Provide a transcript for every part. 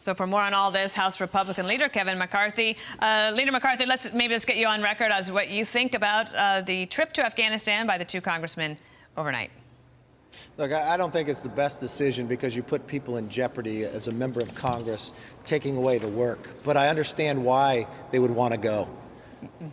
So for more on all this, House Republican leader Kevin McCarthy. Leader McCarthy, let's get you on record as what you think about the trip to Afghanistan by the two congressmen overnight. Look, I don't think it's the best decision because you put people in jeopardy as a member of Congress taking away the work. But I understand why they would want to go.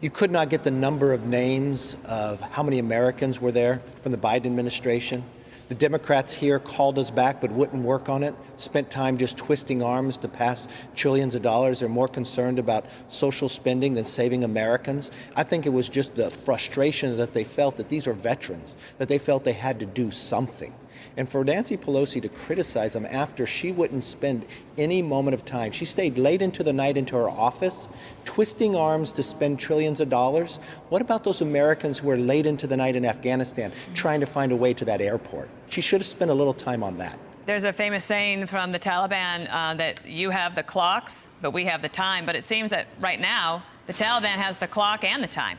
You could not get the number of names of how many Americans were there from the Biden administration. The Democrats here called us back but wouldn't work on it, spent time just twisting arms to pass trillions of dollars. They're more concerned about social spending than saving Americans. I think it was just the frustration that they felt that these are veterans, that they felt they had to do something. And for Nancy Pelosi to criticize them after she wouldn't spend any moment of time, she stayed late into the night into her office, twisting arms to spend trillions of dollars. What about those Americans who were late into the night in Afghanistan trying to find a way to that airport? She should have spent a little time on that. There's a famous saying from the Taliban that you have the clocks, but we have the time. But it seems that right now, the Taliban has the clock and the time.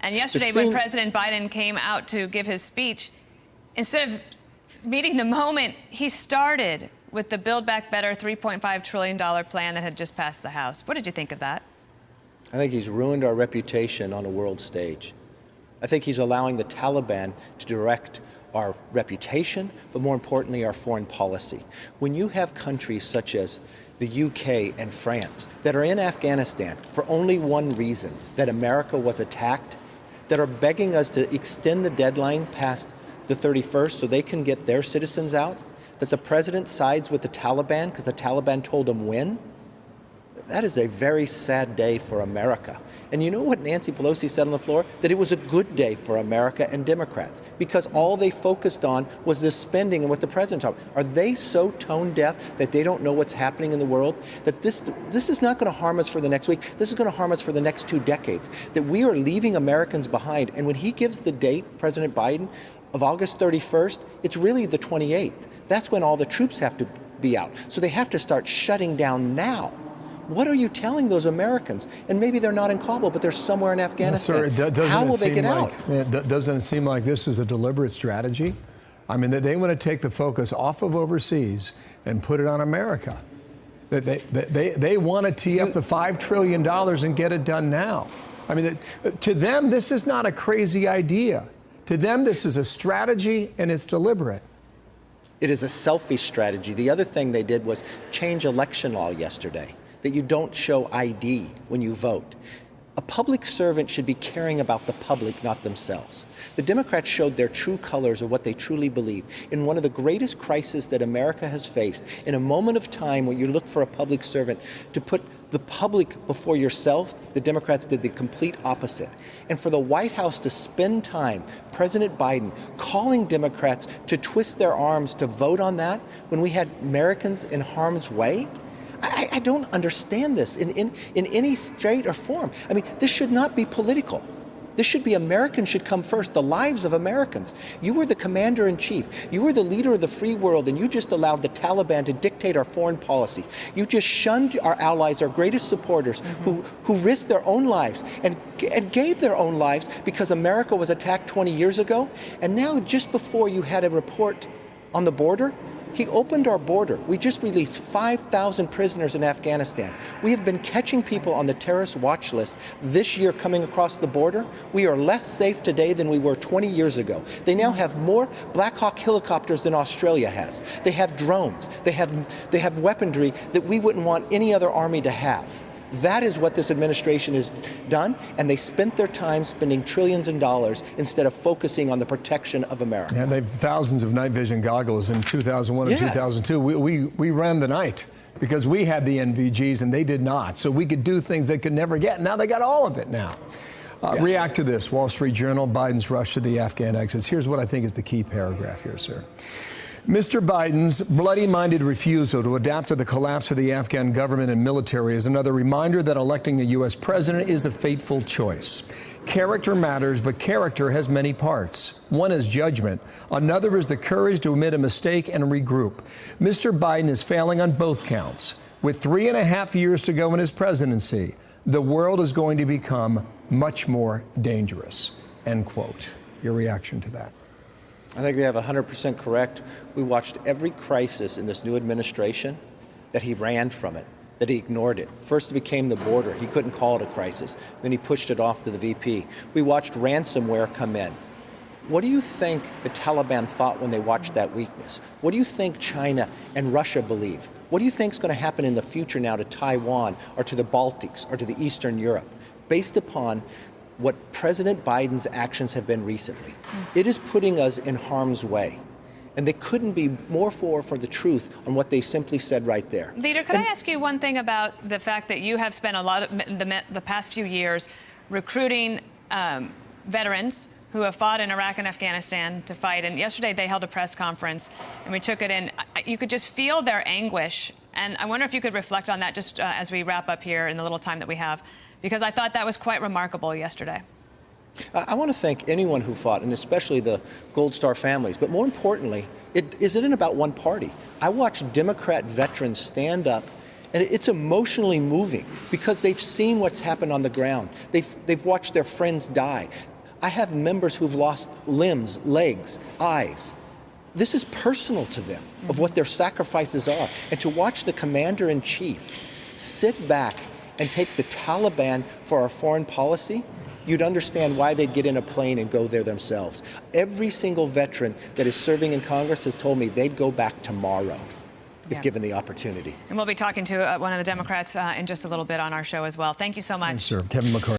And yesterday, when President Biden came out to give his speech, instead of meeting the moment, he started with the Build Back Better $3.5 trillion plan that had just passed the House. What did you think of that? I think he's ruined our reputation on a world stage. I think he's allowing the Taliban to direct our reputation, but more importantly, our foreign policy. When you have countries such as the UK and France that are in Afghanistan for only one reason, that America was attacked, that are begging us to extend the deadline past the 31st so they can get their citizens out, that the president sides with the Taliban because the Taliban told him when, that is a very sad day for America. And you know what Nancy Pelosi said on the floor? That it was a good day for America and Democrats because all they focused on was the spending and what the president talked about. Are they so tone deaf that they don't know what's happening in the world? That this is not going to harm us for the next week. This is going to harm us for the next 2 decades. That we are leaving Americans behind. And when he gives the date, President Biden, of August 31st, it's really the 28th. That's when all the troops have to be out. So they have to start shutting down now. What are you telling those Americans? And maybe they're not in Kabul, but they're somewhere in Afghanistan. Sir, how will they get out? Doesn't it seem like this is a deliberate strategy? I mean, that they want to take the focus off of overseas and put it on America. That they want to tee up the $5 trillion and get it done now. I mean, to them, this is not a crazy idea. To them, this is a strategy, and it's deliberate. It is a selfish strategy. The other thing they did was change election law yesterday, that you don't show ID when you vote. A public servant should be caring about the public, not themselves. The Democrats showed their true colors of what they truly believe. In one of the greatest crises that America has faced, in a moment of time when you look for a public servant to put the public before yourself, the Democrats did the complete opposite. And for the White House to spend time, President Biden, calling Democrats to twist their arms to vote on that when we had Americans in harm's way, I don't understand this in any state or form. I mean, this should not be political. This should be Americans should come first, the lives of Americans. You were the commander-in-chief. You were the leader of the free world, and you just allowed the Taliban to dictate our foreign policy. You just shunned our allies, our greatest supporters, who risked their own lives and gave their own lives because America was attacked 20 years ago. And now, just before you had a report on the border, he opened our border. We just released 5,000 prisoners in Afghanistan. We have been catching people on the terrorist watch list this year coming across the border. We are less safe today than we were 20 years ago. They now have more Black Hawk helicopters than Australia has. They have drones. They have weaponry that we wouldn't want any other army to have. That is what this administration has done, and they spent their time spending trillions of dollars instead of focusing on the protection of America. And they have thousands of night vision goggles in 2001 and 2002. We ran the night because we had the NVGs and they did not. So we could do things they could never get. Now they got all of it now. React to this. Wall Street Journal, Biden's rush to the Afghan exits. Here's what I think is the key paragraph here, sir. Mr. Biden's bloody-minded refusal to adapt to the collapse of the Afghan government and military is another reminder that electing a U.S. president is the fateful choice. Character matters, but character has many parts. One is judgment. Another is the courage to admit a mistake and regroup. Mr. Biden is failing on both counts. With 3.5 years to go in his presidency, the world is going to become much more dangerous. End quote. Your reaction to that? I think they have 100% correct. We watched every crisis in this new administration that he ran from it, that he ignored it. First it became the border. He couldn't call it a crisis. Then he pushed it off to the VP. We watched ransomware come in. What do you think the Taliban thought when they watched that weakness? What do you think China and Russia believe? What do you think is going to happen in the future now to Taiwan or to the Baltics or to the Eastern Europe, based upon what President Biden's actions have been recently? It is putting us in harm's way. And they couldn't be more for the truth on what they simply said right there. Leader, could I ask you one thing about the fact that you have spent a lot of the past few years recruiting veterans who have fought in Iraq and Afghanistan to fight. And yesterday they held a press conference and we took it in. You could just feel their anguish. And I wonder if you could reflect on that just as we wrap up here in the little time that we have, because I thought that was quite remarkable yesterday. I want to thank anyone who fought, and especially the Gold Star families. But more importantly, it isn't about one party. I watched Democrat veterans stand up, and it's emotionally moving because they've seen what's happened on the ground. They've watched their friends die. I have members who've lost limbs, legs, eyes. This is personal to them of what their sacrifices are. And to watch the commander-in-chief sit back and take the Taliban for our foreign policy, you'd understand why they'd get in a plane and go there themselves. Every single veteran that is serving in Congress has told me they'd go back tomorrow if given the opportunity. And we'll be talking to one of the Democrats in just a little bit on our show as well. Thank you so much. Thanks, sir. Kevin McCarthy.